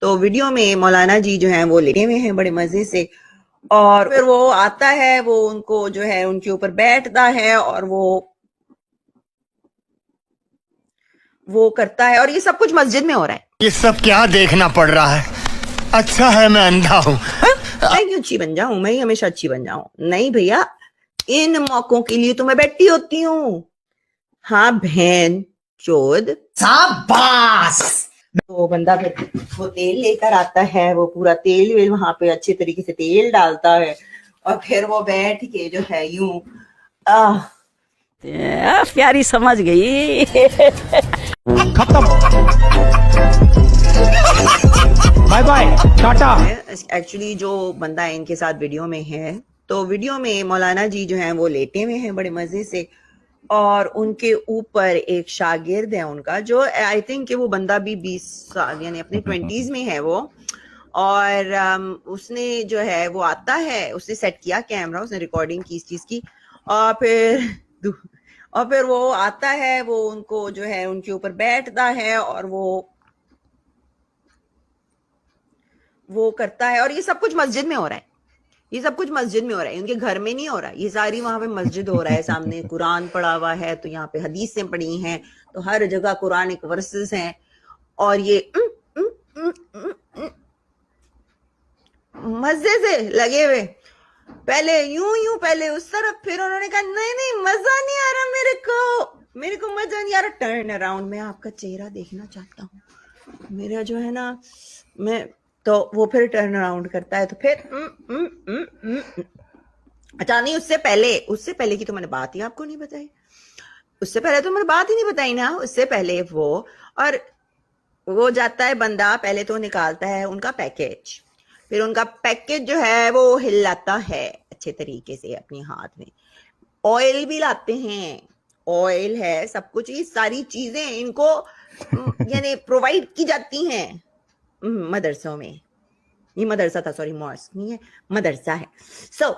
تو ویڈیو میں مولانا جی جو ہیں وہ لیٹے ہوئے ہیں بڑے مزے سے، اور پھر وہ آتا ہے، وہ ان کو جو ہے ان کے اوپر بیٹھتا ہے اور وہ کرتا ہے، اور یہ سب کچھ مسجد میں ہو رہا ہے۔ یہ سب کیا دیکھنا پڑ رہا ہے؟ اچھا ہے میں اندھا ہوں۔ میں کیوں اچھی بن جاؤں؟ میں ہمیشہ اچھی بن جاؤں؟ نہیں بھیا، ان موقعوں کے لیے تو میں بیٹھی ہوتی ہوں۔ ہاں بہن چود شاباش۔ وہ بندہ پھر وہ تیل لے کر آتا ہے، وہ پورا تیل ویل وہاں پہ اچھے طریقے سے تیل ڈالتا ہے، اور پھر وہ بیٹھ کے جو ہے یوں پیاری سمجھ گئی۔ ختم، بائے بائے، ٹاٹا۔ ایکچولی جو بندہ ان کے ساتھ ویڈیو میں ہے، تو ویڈیو میں مولانا جی جو ہیں وہ لیٹے ہوئے ہیں بڑے مزے سے، اور ان کے اوپر ایک شاگرد ہے ان کا، جو آئی تھنک کہ وہ بندہ بھی 20 سال یعنی اپنے 20s میں ہے وہ، اور اس نے جو ہے وہ آتا ہے، اس نے سیٹ کیا کیمرہ، اس نے ریکارڈنگ کی اس چیز کی، اور پھر وہ آتا ہے، وہ ان کو جو ہے ان کے اوپر بیٹھتا ہے اور وہ کرتا ہے، اور یہ سب کچھ مسجد میں ہو رہا ہے۔ یہ سب کچھ مسجد میں ہو رہا ہے، ان کے گھر میں نہیں ہو رہا، یہ ساری وہاں پہ مسجد ہو رہا ہے، سامنے قرآن پڑھا ہوا ہے، تو یہاں پہ حدیثیں پڑھی ہیں، تو ہر جگہ قرآنک ورسز ہیں، اور یہ مزے سے لگے ہوئے، پہلے یوں پہلے اس طرف، پھر انہوں نے کہا نہیں مزہ نہیں آ رہا، میرے کو مزہ نہیں آ رہا، ٹرن اراؤنڈ، میں آپ کا چہرہ دیکھنا چاہتا ہوں، میرا جو ہے نا، میں تو وہ پھر ٹرن اراؤنڈ کرتا ہے، تو پھر اچھا نہیں، اس سے پہلے کی تو میں نے بات ہی آپ کو نہیں بتائی، اس سے پہلے تو میں نے بات ہی نہیں بتائی نا، اس سے پہلے اور وہ جاتا ہے بندہ، پہلے تو نکالتا ہے ان کا پیکیج، پھر ان کا پیکیج جو ہے وہ ہلاتا ہے اچھے طریقے سے اپنے ہاتھ میں، آئل بھی لاتے ہیں، آئل ہے، سب کچھ، یہ ساری چیزیں ان کو یعنی پرووائڈ کی جاتی ہیں مدرسوں میں، یہ مدرسہ تھا، سوری ماسک نہیں ہے، مدرسہ ہے، سو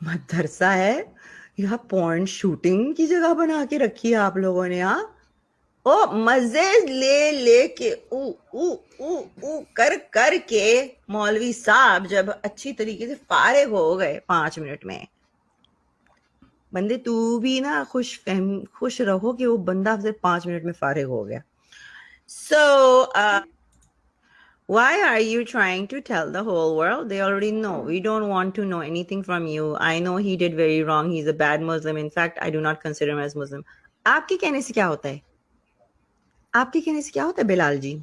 مدرسہ ہے، یہاں پوائنٹ شوٹنگ کی جگہ بنا کے رکھی ہے آپ لوگوں نے، ہاں، او مزے لے کے او کر کے مولوی صاحب جب اچھی طریقے سے فارغ ہو گئے 5 منٹ میں، بندے تو بھی نا خوش رہو کہ وہ بندہ صرف 5 منٹ میں فارغ ہو گیا۔ So why are you trying to tell the whole world? They already know. We don't want to know anything from you. I know he did very wrong. He's a bad Muslim. In fact, I do not consider him as Muslim. آپ کے کہنے سے کیا ہوتا ہے؟ آپ کے کہنے سے کیا ہوتا ہے بلال جی؟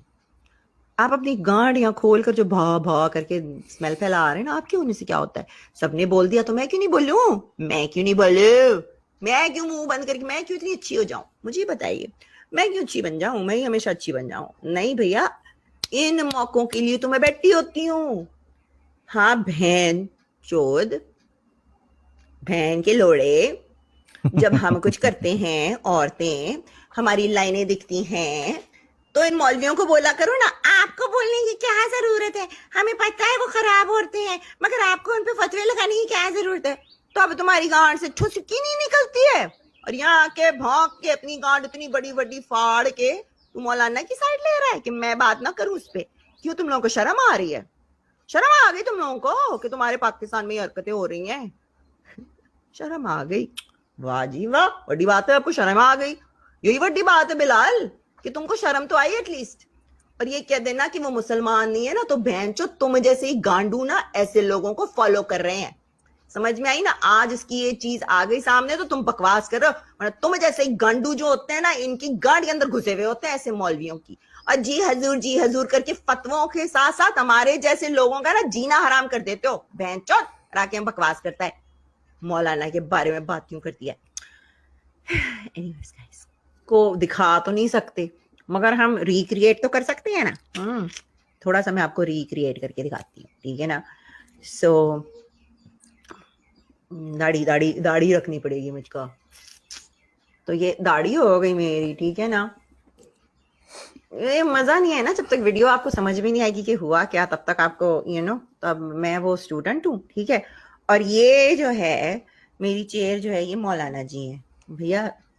آپ اپنی گاڑیاں کھول کر جو بھا کر کے اسمیل پھیلا رہے ہیں نا، آپ کے ہونے سے کیا ہوتا ہے؟ سب نے بول دیا تو میں کیوں نہیں بولوں؟ میں کیوں منہ بند کر کے میں کیوں اتنی اچھی ہو جاؤں؟ مجھے بتائیے، میں کیوں اچھی بن جاؤں؟ میں ہمیشہ اچھی بن جاؤں؟ نہیں بھیا، ان موقعوں کے لیے تو میں بیٹھی ہوتی ہوں۔ ہاں بہن چود، بہن کے لوڑے، جب ہم کچھ کرتے ہیں، عورتیں، ہماری لائنیں دکھتی ہیں، تو ان مولویوں کو بولا کرو نا، آپ کو بولنے کی کیا ضرورت ہے، ہمیں پتہ ہے وہ خراب ہوتے ہیں، مگر آپ کو ان پہ فتوے لگانے کی کیا ضرورت ہے؟ تو اب تمہاری گانٹ سے ٹھسکی نہیں نکلتی ہے، اور یہاں آ کے بھونک کے اپنی گانٹ اتنی بڑی پھاڑ کے تو مولانا کی سائڈ لے رہا ہے کہ میں بات نہ کروں اس پہ؟ کیوں تم لوگوں کو شرم آ رہی ہے؟ شرم آ گئی تم لوگوں کو کہ تمہارے پاکستان میں یہ حرکتیں ہو رہی ہیں؟ شرم آ گئی؟ واہ جی واہ، بڑی بات ہے، آپ کو شرم آ گئی، یہی بڑی بات ہے بلال، کہ تم کو شرم تو آئی ایٹ لیسٹ۔ اور یہ کہہ دینا کہ وہ مسلمان نہیں ہے نا، تو بہنچو تم جیسے ہی گانڈو نا ایسے لوگوں کو فالو کر رہے ہیں، سمجھ میں آئی نا؟ آج اس کی یہ چیز آ گئی سامنے تو تم بکواس کر رہے ہو، تم جیسے ہی گانڈو جو ہوتے ہیں نا، ان کی گاڑ کے اندر گھسے ہوئے ہوتے ہیں ایسے مولویوں کی، اور جی حضور کر کے فتووں کے ساتھ ساتھ ہمارے جیسے لوگوں کا نا جینا حرام کر دیتے ہو، بہنچو را کے بکواس کرتا ہے، مولانا کے بارے میں بات کیوں کرتی ہے؟ کو دکھا تو نہیں سکتے، مگر ہم ریکریٹ تو کر سکتے ہیں نا، تھوڑا سا میں آپ کو ریکریٹ کر کے دکھاتی ہوں، ٹھیک ہے نا؟ سو داڑھی رکھنی پڑے گی مجھ کو، تو یہ داڑھی ہو گئی میری، ٹھیک ہے نا؟ یہ مزہ نہیں ہے نا جب تک ویڈیو آپ کو سمجھ بھی نہیں آئے گی کہ ہوا کیا، تب تک آپ کو تب میں وہ اسٹوڈنٹ ہوں، ٹھیک ہے؟ اور یہ جو ہے میری چیئر جو ہے یہ مولانا جی ہیں، بھیا